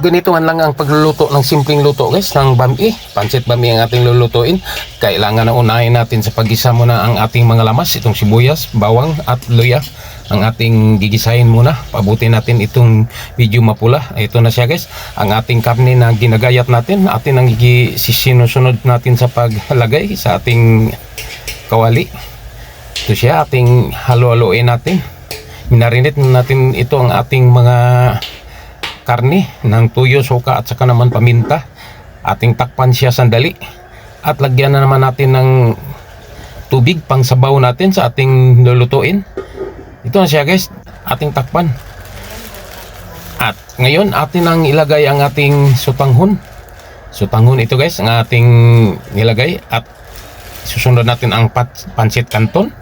Ganito man lang ang pagluluto ng simpleng luto guys ng bami. Pansit bami ang ating lulutuin. Kailangan na unahin natin sa paggisa muna ang ating mga lamas. Itong sibuyas, bawang at luya. Ang ating gigisahin muna. Pabutin natin itong medyo mapula. Ito na siya guys. Ang ating karne na ginagayat natin. Atin ang sinusunod natin sa paglagay sa ating kawali. Ito siya, ating halo-haloin natin. Minarinate natin ito ang ating mga karne ng tuyo, suka at saka naman paminta. Ating takpan siya sandali at lagyan na naman natin ng tubig pang sabaw natin sa ating lulutuin. Ito na siya guys, ating takpan. At ngayon atin ang ilagay ang ating sutanghon. Sutanghon ito guys ang ating nilagay at susunod natin ang pansit canton.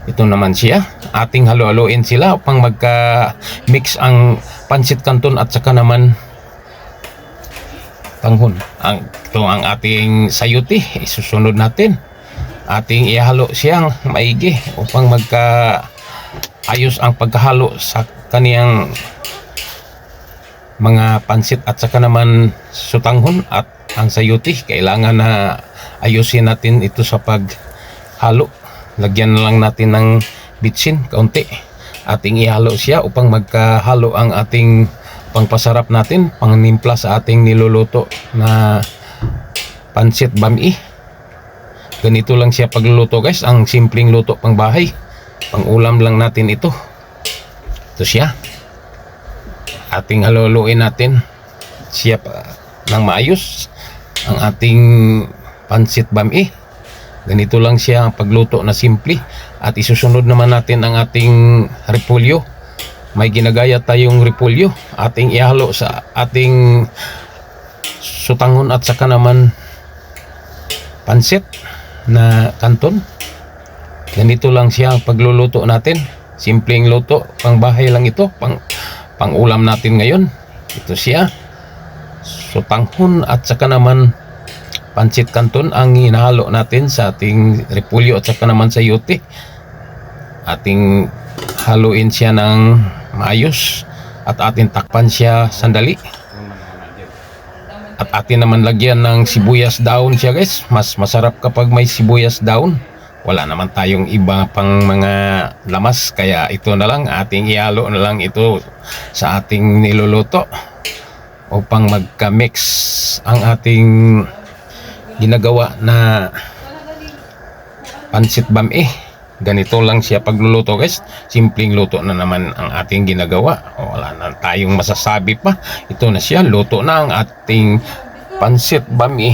Ito naman siya, ating halo-haloin sila upang magka-mix ang pansit canton at saka naman tanghon. Ito ang ating sayuti, isusunod natin. Ating ihalo siyang maigi upang magka-ayos ang pagkahalo sa kaniyang mga pansit at saka naman sutanghon at ang sayuti. Kailangan na ayusin natin ito sa paghalo. Lagyan na lang natin ng bitsin kaunti. Ating ihalo siya upang magkahalo ang ating pangpasarap natin, pangnimpla sa ating niluluto na pansit bami. Ganito lang siya pagluluto guys, ang simpleng luto pang bahay. Pang ulam lang natin ito. Ito siya. Ating haluluin natin siya ng maayos ang ating pansit bami. Ganito lang siya ang pagluto na simple. At isusunod naman natin ang ating repolyo. May ginagaya tayong repolyo. Ating ihalo sa ating sutanghon at saka naman pansit na canton. Ganito lang siya ang pagluluto natin. Simpleng luto, pang bahay lang ito, pang ulam natin ngayon. Ito siya, sutanghon at saka naman pansit canton ang hinahalo natin sa ating repolyo at saka naman sayote. Ating haluin siya ng maayos at ating takpan siya sandali. At atin naman lagyan ng sibuyas daon siya guys. Mas masarap kapag may sibuyas daon. Wala naman tayong iba pang mga lamas, kaya ito na lang, ating ihalo na lang ito sa ating niluluto upang magka-mix ang ating ginagawa na pansit bami. Ganito lang siya pagluluto guys. Simpleng luto na naman ang ating ginagawa. Wala na tayong masasabi pa. Ito na siya, luto na ang ating pansit bami.